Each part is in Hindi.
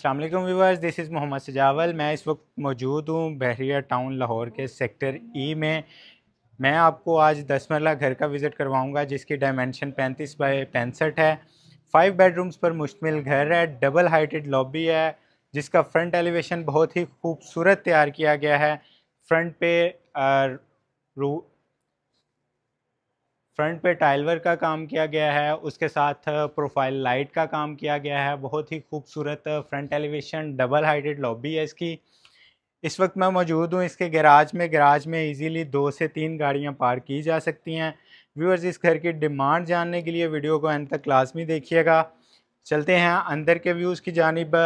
अस्सलाम वालेकुम व्यूअर्स, दिस इज़ मोहम्मद सजावल। मैं इस वक्त मौजूद हूँ बहरिया टाउन लाहौर के सेक्टर ई में। मैं आपको आज 10 मरला घर का विज़िट करवाऊँगा जिसकी डायमेंशन 35 बाई 65 है। 5 बेडरूम्स पर मुश्तमिल घर है। डबल हाइटेड लॉबी है जिसका फ्रंट एलिवेशन बहुत ही खूबसूरत तैयार किया गया है। फ्रंट पे रू फ्रंट पे टाइल वर्क का काम किया गया है, उसके साथ प्रोफाइल लाइट का काम किया गया है। बहुत ही खूबसूरत front elevation, double heighted lobby है इसकी। इस वक्त मैं मौजूद हूँ इसके गैराज में इजीली 2 से 3 गाड़ियाँ पार्क की जा सकती हैं। व्यूअर्स, इस घर की डिमांड जानने के लिए वीडियो को अंत तक लाजमी देखिएगा। चलते हैं अंदर के व्यूज़ की जानिब।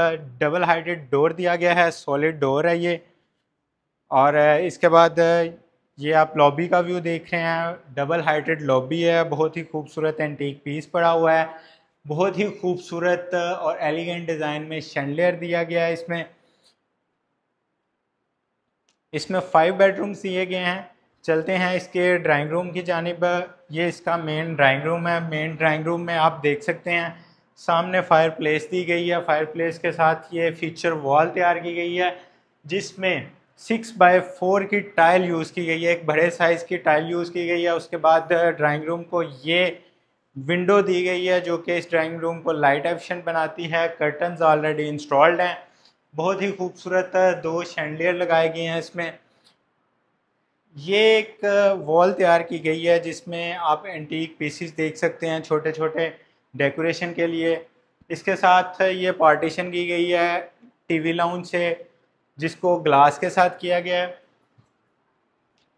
डबल हाइटेड डोर दिया गया है, सॉलिड डोर है ये। और इसके बाद ये आप लॉबी का व्यू देख रहे हैं। डबल हाइटेड लॉबी है, बहुत ही खूबसूरत एंटीक पीस पड़ा हुआ है। बहुत ही खूबसूरत और एलिगेंट डिज़ाइन में शैंडलियर दिया गया है। इसमें 5 बेडरूम्स दिए गए हैं। चलते हैं इसके ड्राइंग रूम की जानिब। ये इसका मेन ड्राइंग रूम है। मेन ड्राइंग रूम में आप देख सकते हैं सामने फायर प्लेस दी गई है। फायर प्लेस के साथ ये फीचर वॉल तैयार की गई है जिसमें 6x4 की टाइल यूज़ की गई है। एक बड़े साइज़ की टाइल यूज़ की गई है। उसके बाद ड्राइंग रूम को ये विंडो दी गई है जो कि इस ड्राइंग रूम को लाइट एफिशिएंट बनाती है। कर्टन्स ऑलरेडी इंस्टॉल्ड हैं। बहुत ही खूबसूरत 2 शैंडलियर लगाए गए हैं इसमें। ये एक वॉल तैयार की गई है जिसमें आप एंटीक पीसीस देख सकते हैं छोटे छोटे डेकोरेशन के लिए। इसके साथ ये पार्टीशन की गई है टीवी लाउंज से जिसको ग्लास के साथ किया गया है।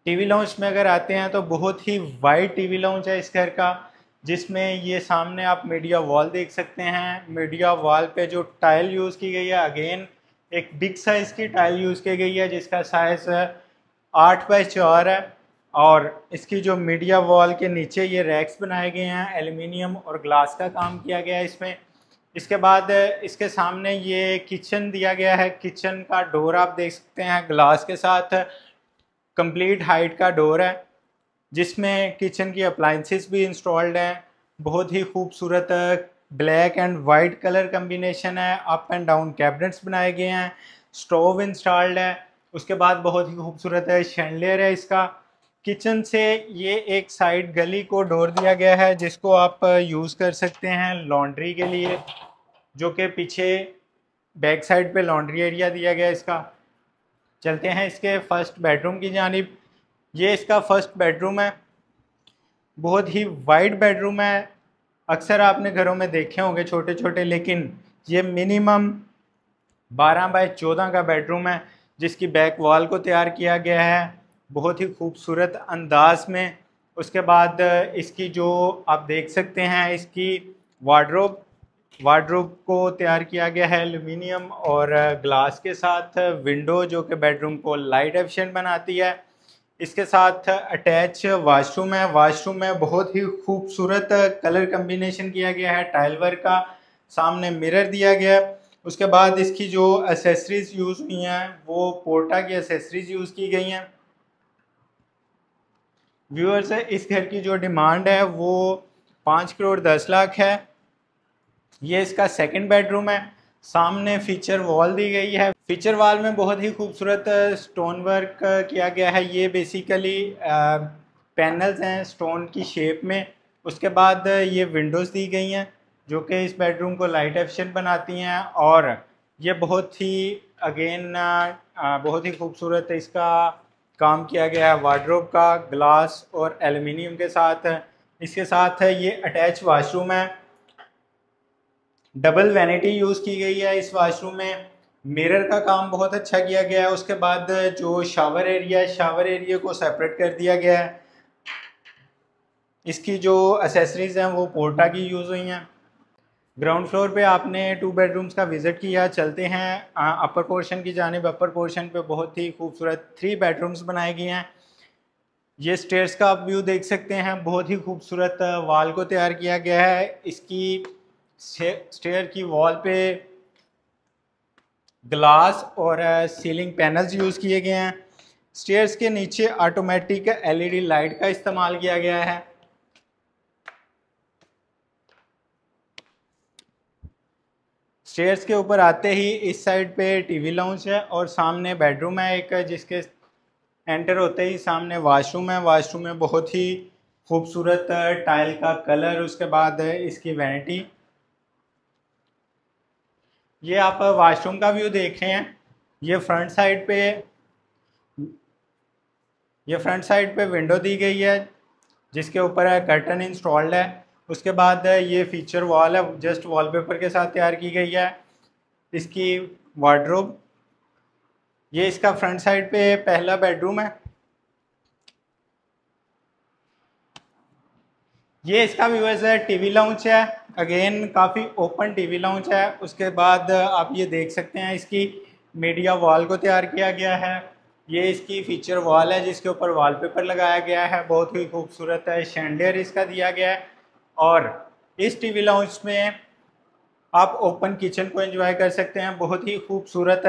टीवी लाउंज में अगर आते हैं तो बहुत ही वाइड टीवी लाउंज है इस घर का, जिसमें ये सामने आप मीडिया वॉल देख सकते हैं। मीडिया वॉल पे जो टाइल यूज़ की गई है, अगेन एक बिग साइज़ की टाइल यूज़ की गई है जिसका साइज़ 8x4 है। और इसकी जो मीडिया वॉल के नीचे ये रैक्स बनाए गए हैं, एल्युमिनियम और ग्लास का काम किया गया है इसमें। इसके बाद इसके सामने ये किचन दिया गया है। किचन का डोर आप देख सकते हैं ग्लास के साथ कंप्लीट हाइट का डोर है जिसमें किचन की अप्लाइंसेस भी इंस्टॉल्ड हैं। बहुत ही खूबसूरत black and white colour combination है। अप एंड डाउन कैबिनेट्स बनाए गए हैं। स्टोव इंस्टॉल्ड है। उसके बाद बहुत ही खूबसूरत है शैंडलियर है इसका। किचन से ये एक साइड गली को डोर दिया गया है जिसको आप यूज़ कर सकते हैं लॉन्ड्री के लिए, जो कि पीछे बैक साइड पे लॉन्ड्री एरिया दिया गया है इसका। चलते हैं इसके फर्स्ट बेडरूम की जानिब। ये इसका फर्स्ट बेडरूम है। बहुत ही वाइड बेडरूम है। अक्सर आपने घरों में देखे होंगे छोटे छोटे, लेकिन ये मिनिमम 12x14 का बेडरूम है जिसकी बैक वॉल को तैयार किया गया है बहुत ही खूबसूरत अंदाज में। उसके बाद इसकी जो आप देख सकते हैं इसकी वार्डरोब वार्डरोब को तैयार किया गया है एल्युमिनियम और ग्लास के साथ। विंडो जो कि बेडरूम को लाइट एफिशिएंट बनाती है। इसके साथ अटैच वाशरूम है। वाशरूम में बहुत ही खूबसूरत कलर कम्बिनेशन किया गया है टाइल वर्क का। सामने मिरर दिया गया है। उसके बाद इसकी जो एसेसरीज यूज़ हुई हैं वो पोर्टा की एसेसरीज यूज़ की गई हैं। व्यूअर्स, इस घर की जो डिमांड है वो 5 करोड़ 10 लाख है। ये इसका सेकंड बेडरूम है। सामने फीचर वॉल दी गई है। फीचर वॉल में बहुत ही खूबसूरत स्टोन वर्क किया गया है। ये बेसिकली पैनल्स हैं स्टोन की शेप में। उसके बाद ये विंडोज़ दी गई हैं जो कि इस बेडरूम को लाइट एफिशिएंट बनाती हैं। और ये बहुत ही अगेन बहुत ही खूबसूरत इसका काम किया गया है वार्डरोब का ग्लास और एल्युमिनियम के साथ। इसके साथ ये अटैच वाशरूम है। डबल वैनिटी यूज़ की गई है इस वाशरूम में। मिरर का काम बहुत अच्छा किया गया है। उसके बाद जो शावर एरिया है, शावर एरिया को सेपरेट कर दिया गया है। इसकी जो एसेसरीज हैं वो पोर्टा की यूज़ हुई हैं। ग्राउंड फ्लोर पे आपने 2 बेडरूम्स का विज़िट किया। चलते हैं अपर पोर्शन की जानिब। अपर पोर्शन पे बहुत ही खूबसूरत 3 बेडरूम्स बनाए गए हैं। ये स्टेयर्स का आप व्यू देख सकते हैं। बहुत ही खूबसूरत वॉल को तैयार किया गया है। इसकी स्टेयर की वॉल पे ग्लास और सीलिंग पैनल्स यूज़ किए गए हैं। स्टेयर्स के नीचे ऑटोमेटिक एलईडी लाइट का इस्तेमाल किया गया है। स्टेयर्स के ऊपर आते ही इस साइड पे टीवी लाउंज है और सामने बेडरूम है एक, जिसके एंटर होते ही सामने वॉशरूम है। वॉशरूम में बहुत ही खूबसूरत टाइल का कलर, उसके बाद इसकी वैनिटी। ये आप वॉशरूम का व्यू देख रहे हैं। ये फ्रंट साइड पे विंडो दी गई है जिसके ऊपर कर्टन इंस्टॉल्ड है। उसके बाद ये फीचर वॉल है, जस्ट वॉलपेपर के साथ तैयार की गई है। इसकी वार्डरोब, ये इसका फ्रंट साइड पे पहला बेडरूम है। ये इसका व्यूअर्स है टीवी लाउंज है, अगेन काफ़ी ओपन टीवी लाउंज है। उसके बाद आप ये देख सकते हैं इसकी मीडिया वॉल को तैयार किया गया है। ये इसकी फीचर वॉल है जिसके ऊपर वॉलपेपर लगाया गया है, बहुत ही खूबसूरत है। शैंडियर इसका दिया गया है और इस टीवी लाउंज में आप ओपन किचन को एंजॉय कर सकते हैं। बहुत ही खूबसूरत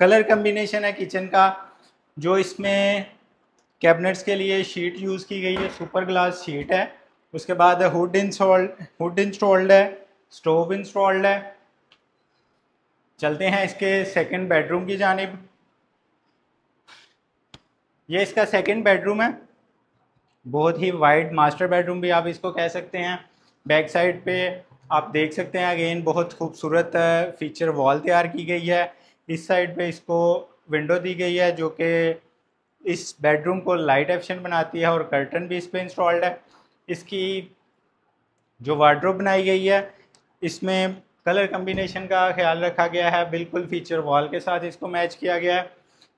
कलर कम्बिनेशन है किचन का। जो इसमें कैबिनेट्स के लिए शीट यूज़ की गई है, सुपर ग्लास शीट है। उसके बाद हुड इंस्टॉल्ड है, स्टोव इंस्टॉल्ड है। चलते हैं इसके सेकंड बेडरूम की जानिब। ये इसका सेकंड बेडरूम है, बहुत ही वाइड मास्टर बेडरूम भी आप इसको कह सकते हैं। बैक साइड पे आप देख सकते हैं अगेन बहुत खूबसूरत फीचर वॉल तैयार की गई है। इस साइड पे इसको विंडो दी गई है जो कि इस बेडरूम को लाइट एफिशिएंट बनाती है और कर्टन भी इस पे इंस्टॉल्ड है। इसकी जो वार्डरोब बनाई गई है इसमें कलर कम्बिनेशन का ख्याल रखा गया है, बिल्कुल फीचर वॉल के साथ इसको मैच किया गया है।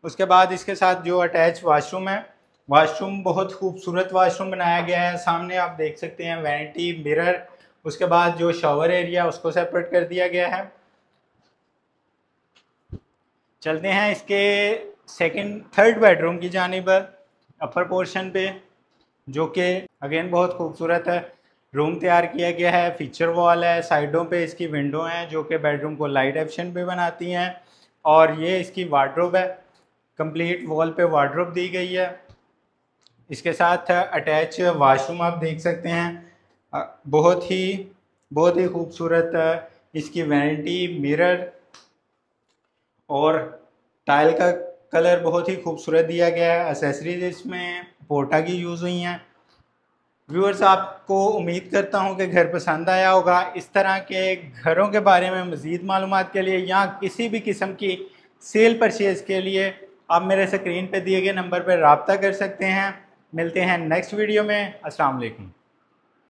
उसके बाद इसके साथ जो अटैच वॉशरूम है, वॉशरूम बहुत खूबसूरत वॉशरूम बनाया गया है। सामने आप देख सकते हैं वैनिटी, मिरर। उसके बाद जो शॉवर एरिया उसको सेपरेट कर दिया गया है। चलते हैं इसके थर्ड बेडरूम की जानिब, अपर पोर्शन पे, जो कि अगेन बहुत खूबसूरत है। रूम तैयार किया गया है, फीचर वॉल है, साइडों पे इसकी विंडो हैं जो कि बेडरूम को लाइट एफिशिएंट भी बनाती हैं। और ये इसकी वार्डरोब है, कंप्लीट वॉल पे वार्डरोब दी गई है। इसके साथ अटैच वाशरूम आप देख सकते हैं, बहुत ही खूबसूरत इसकी वैनिटी, मिरर और टाइल का कलर बहुत ही खूबसूरत दिया गया है। एसेसरीज इसमें पोर्टा की यूज़ हुई हैं। व्यूअर्स, आपको उम्मीद करता हूं कि घर पसंद आया होगा। इस तरह के घरों के बारे में मज़ीद मालूमात के लिए या किसी भी किस्म की सेल परचेज़ के लिए आप मेरे स्क्रीन पे दिए गए नंबर पर रब्ता कर सकते हैं। मिलते हैं नेक्स्ट वीडियो में। अस्सलाम वालेकुम।